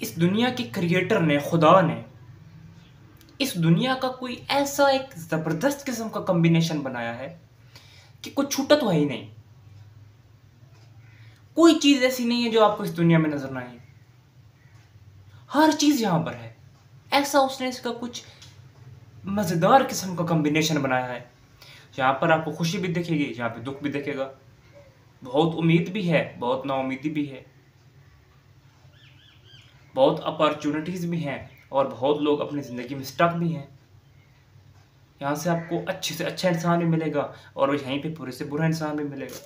इस दुनिया के क्रिएटर ने, खुदा ने इस दुनिया का कोई ऐसा एक ज़बरदस्त किस्म का कॉम्बिनेशन बनाया है कि कुछ छूटा तो है ही नहीं। कोई चीज़ ऐसी नहीं है जो आपको इस दुनिया में नज़र ना आए। हर चीज़ यहाँ पर है। ऐसा उसने इसका कुछ मज़ेदार किस्म का कॉम्बिनेशन बनाया है। यहाँ पर आपको खुशी भी दिखेगी, यहाँ पे दुख भी दिखेगा। बहुत उम्मीद भी है, बहुत नाउम्मीदी भी है। बहुत अपॉर्चुनिटीज़ भी हैं और बहुत लोग अपनी ज़िंदगी में स्टक भी हैं। यहाँ से आपको अच्छे से अच्छा इंसान भी मिलेगा और यहीं पे बुरे से बुरा इंसान भी मिलेगा।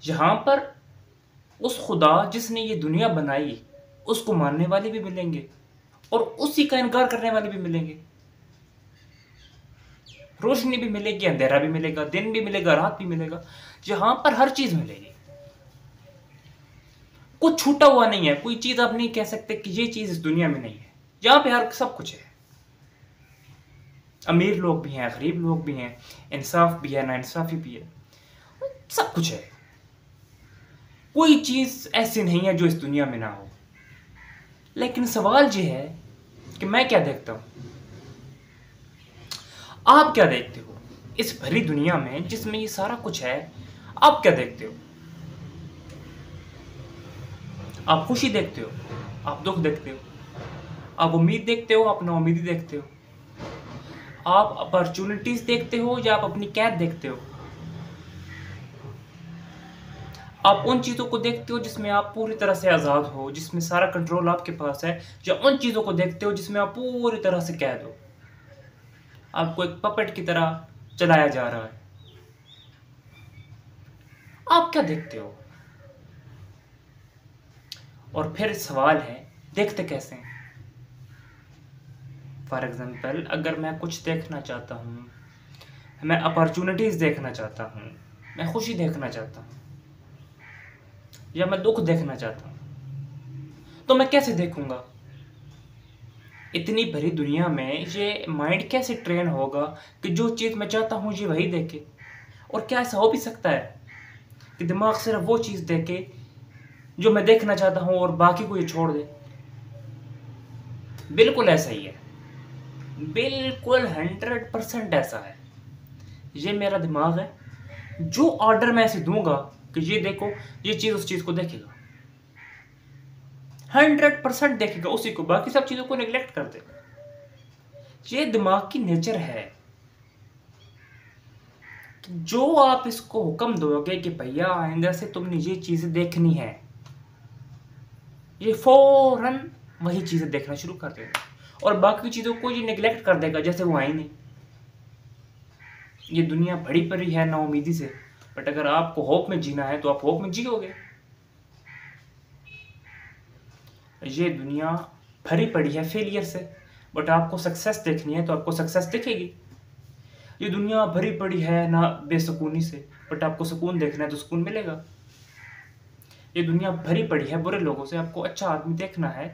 यहाँ पर उस खुदा जिसने ये दुनिया बनाई, उसको मानने वाले भी मिलेंगे और उसी का इनकार करने वाले भी मिलेंगे। रोशनी भी मिलेगी, अंधेरा भी मिलेगा, दिन भी मिलेगा, रात भी मिलेगा। यहाँ पर हर चीज मिलेगी। कुछ छूटा हुआ नहीं है। कोई चीज आप नहीं कह सकते कि ये चीज इस दुनिया में नहीं है। यहाँ पे हर सब कुछ है। अमीर लोग भी हैं, गरीब लोग भी हैं, इंसाफ भी है, नाइंसाफी भी है, सब कुछ है। कोई चीज ऐसी नहीं है जो इस दुनिया में ना हो। लेकिन सवाल ये है कि मैं क्या देखता हूं, आप क्या देखते हो इस भरी दुनिया में जिसमें ये सारा कुछ है? आप क्या देखते हो? आप खुशी देखते हो, आप दुख देखते हो, आप उम्मीद देखते हो, आप नाउम्मीदी देखते हो, आप अपॉर्चुनिटीज देखते हो या आप अपनी कैद देखते हो? आप उन चीज़ों को देखते हो जिसमें आप पूरी तरह से आज़ाद हो, जिसमें सारा कंट्रोल आपके पास है, या उन चीज़ों को देखते हो जिसमें आप पूरी तरह से कैद हो, आपको एक पपेट की तरह चलाया जा रहा है? आप क्या देखते हो? और फिर सवाल है, देखते कैसे हैं? फॉर एग्जाम्पल, अगर मैं कुछ देखना चाहता हूँ, मैं अपॉर्चुनिटीज़ देखना चाहता हूँ, मैं खुशी देखना चाहता हूँ, या मैं दुख देखना चाहता हूँ, तो मैं कैसे देखूंगा? इतनी भरी दुनिया में ये माइंड कैसे ट्रेन होगा कि जो चीज़ मैं चाहता हूँ ये वही देखे? और क्या ऐसा हो भी सकता है कि दिमाग सिर्फ वो चीज़ देखे जो मैं देखना चाहता हूँ और बाकी को ये छोड़ दे? बिल्कुल ऐसा ही है। बिल्कुल 100% ऐसा है। ये मेरा दिमाग है। जो ऑर्डर मैं ऐसे दूंगा कि ये देखो, ये चीज़ उस चीज़ को देखेगा, 100% देखेगा उसी को, बाकी सब चीज़ों को निगलेक्ट कर देगा। ये दिमाग की नेचर है। जो आप इसको हुक्म दोगे कि भैया आइंदा से तुमने ये चीज़ें देखनी है, ये फौरन वही चीज़ें देखना शुरू कर देगा और बाकी चीज़ों को ये निगलेक्ट कर देगा जैसे वो आई नहीं। ये दुनिया भरी पड़ी है नाउम्मीदी से, बट अगर आपको होप में जीना है तो आप होप में जियोगे। ये दुनिया भरी पड़ी है फेलियर से, बट आपको सक्सेस देखनी है तो आपको सक्सेस दिखेगी। ये दुनिया भरी पड़ी है ना बेसुकूनी से, बट आपको सुकून देखना है तो सुकून मिलेगा। ये दुनिया भरी पड़ी है बुरे लोगों से, आपको अच्छा आदमी देखना है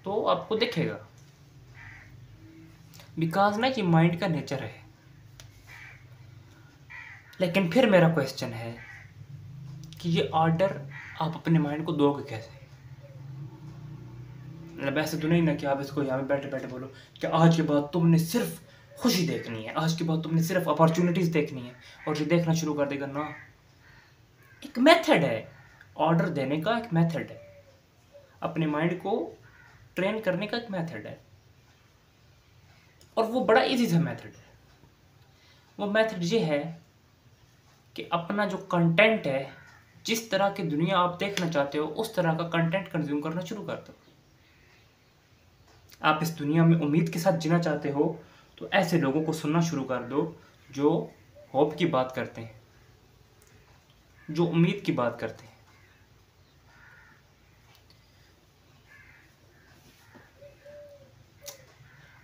तो आपको दिखेगा। बिकॉज ना ये माइंड का नेचर है। लेकिन फिर मेरा क्वेश्चन है कि ये ऑर्डर आप अपने माइंड को दोगे कैसे? मतलब ऐसे तो नहीं ना कि आप इसको यहाँ पे बैठे बैठे बोलो कि आज के बाद तुमने सिर्फ खुशी देखनी है, आज के बाद तुमने सिर्फ अपॉर्चुनिटीज देखनी है, और ये देखना शुरू कर देगा ना। एक मेथड है, ऑर्डर देने का एक मेथड है, अपने माइंड को ट्रेन करने का एक मेथड है, और वो बड़ा इजी सा मेथड है। वो मेथड ये है कि अपना जो कंटेंट है, जिस तरह की दुनिया आप देखना चाहते हो उस तरह का कंटेंट कंज्यूम करना शुरू कर दो। आप इस दुनिया में उम्मीद के साथ जीना चाहते हो तो ऐसे लोगों को सुनना शुरू कर दो जो होप की बात करते हैं, जो उम्मीद की बात करते हैं।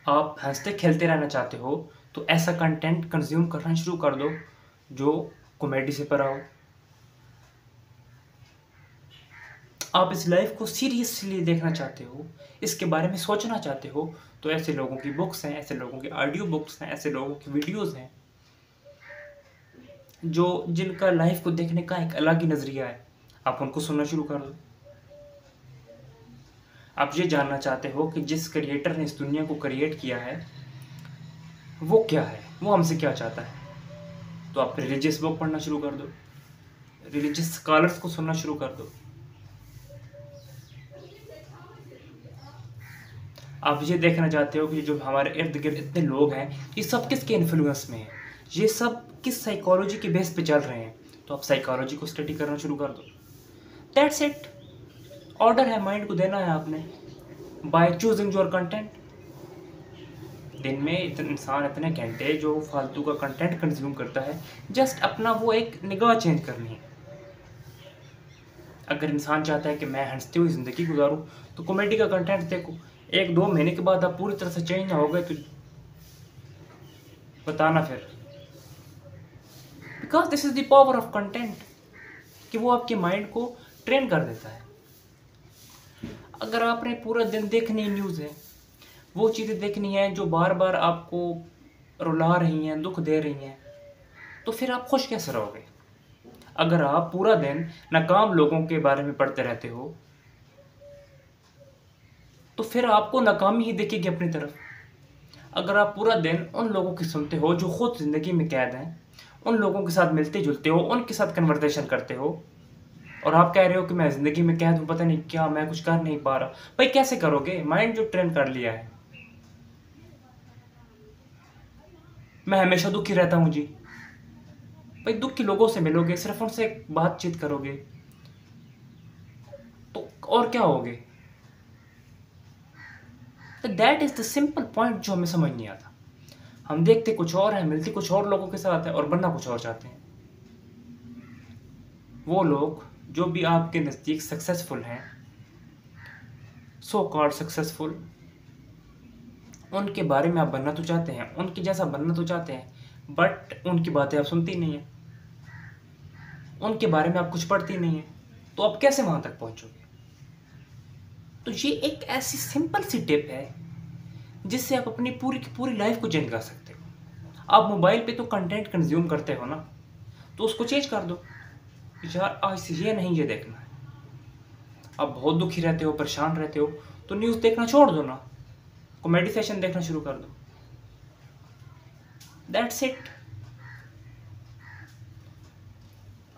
आप हंसते खेलते रहना चाहते हो तो ऐसा कंटेंट कंज्यूम करना शुरू कर दो जो कॉमेडी से भरा हो। आप इस लाइफ को सीरियसली देखना चाहते हो, इसके बारे में सोचना चाहते हो, तो ऐसे लोगों की बुक्स हैं, ऐसे लोगों की ऑडियो बुक्स हैं, ऐसे लोगों की वीडियोस हैं जो जिनका लाइफ को देखने का एक अलग ही नज़रिया है। आप उनको सुनना शुरू कर दो। आप ये जानना चाहते हो कि जिस क्रिएटर ने इस दुनिया को क्रिएट किया है वो क्या है, वो हमसे क्या चाहता है, तो आप रिलीजियस बुक पढ़ना शुरू कर दो, रिलीजियस स्कॉलर्स को सुनना शुरू कर दो। आप ये देखना चाहते हो कि जो हमारे इर्द गिर्द इतने लोग हैं ये सब किसके इन्फ्लुएंस में हैं, ये सब किस साइकोलॉजी के बेस पे चल रहे हैं, तो आप साइकोलॉजी को स्टडी करना शुरू कर दो। That's it. ऑर्डर है माइंड को देना है आपने बाय चूजिंग योर कंटेंट। दिन में इतने इंसान इतने घंटे जो फालतू का कंटेंट कंज्यूम करता है, जस्ट अपना वो एक निगाह चेंज करनी है। अगर इंसान चाहता है कि मैं हंसती हुई ज़िंदगी गुजारूं तो कॉमेडी का कंटेंट देखो। 1-2 महीने के बाद आप पूरी तरह से चेंज ना हो गए तो बताना फिर, because this is the power of content कि वो आपके माइंड को ट्रेन कर देता है। अगर आपने पूरा दिन देखनी न्यूज़ है, वो चीज़ें देखनी है जो बार बार आपको रुला रही हैं, दुख दे रही हैं, तो फिर आप खुश कैसे रहोगे? अगर आप पूरा दिन नाकाम लोगों के बारे में पढ़ते रहते हो तो फिर आपको नाकामी ही दिखेगी अपनी तरफ। अगर आप पूरा दिन उन लोगों की सुनते हो जो खुद ज़िंदगी में कैद हैं, उन लोगों के साथ मिलते जुलते हो, उनके साथ कन्वर्सेशन करते हो, और आप कह रहे हो कि मैं ज़िंदगी में कैद हूँ, पता नहीं क्या, मैं कुछ कर नहीं पा रहा, भाई कैसे करोगे? माइंड जो ट्रेन कर लिया है, मैं हमेशा दुखी रहता हूँ जी, भाई दुखी लोगों से मिलोगे, सिर्फ उनसे बातचीत करोगे तो और क्या होगे? तो that is the simple point जो हमें समझ नहीं आता। हम देखते कुछ और हैं, मिलते कुछ और लोगों के साथ हैं और बनना कुछ और चाहते हैं। वो लोग जो भी आपके नज़दीक सक्सेसफुल हैं, सो कॉल्ड सक्सेसफुल, उनके बारे में आप बनना तो चाहते हैं, उनके जैसा बनना तो चाहते हैं, बट उनकी बातें आप सुनती नहीं हैं, उनके बारे में आप कुछ पढ़ती नहीं हैं, तो आप कैसे वहाँ तक पहुँचोगे? तो ये एक ऐसी सिंपल सी टिप है जिससे आप अपनी पूरी की पूरी लाइफ को चेंज कर सकते हो। आप मोबाइल पे तो कंटेंट कंज्यूम करते हो ना, तो उसको चेंज कर दो। यार आज से ये नहीं, ये देखना है। आप बहुत दुखी रहते हो, परेशान रहते हो, तो न्यूज़ देखना छोड़ दो ना, कॉमेडी सेशन देखना शुरू कर दो। That's it.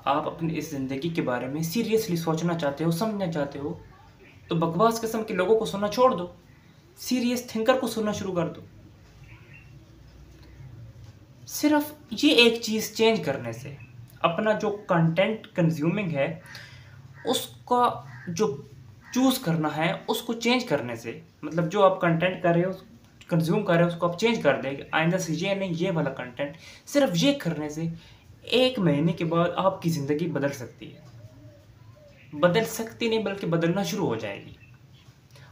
आप अपनी इस ज़िंदगी के बारे में सीरियसली सोचना चाहते हो, समझना चाहते हो, तो बकवास किस्म के लोगों को सुनना छोड़ दो, सीरियस थिंकर को सुनना शुरू कर दो। सिर्फ ये एक चीज़ चेंज करने से, अपना जो कंटेंट कंज्यूमिंग है उसका जो चूज़ करना है उसको चेंज करने से, मतलब जो आप कंटेंट कर रहे हो, कंज्यूम कर रहे हो, उसको आप चेंज कर देंगे। आइंदा से ये नहीं, ये वाला कंटेंट, सिर्फ ये करने से 1 महीने के बाद आपकी ज़िंदगी बदल सकती है। बदल सकती नहीं बल्कि बदलना शुरू हो जाएगी।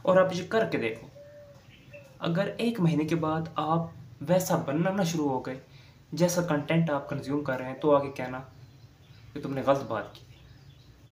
और आप ये करके देखो, अगर 1 महीने के बाद आप वैसा बनना ना शुरू हो गए जैसा कंटेंट आप कंज्यूम कर रहे हैं, तो आगे कहना कि तुमने गलत बात की।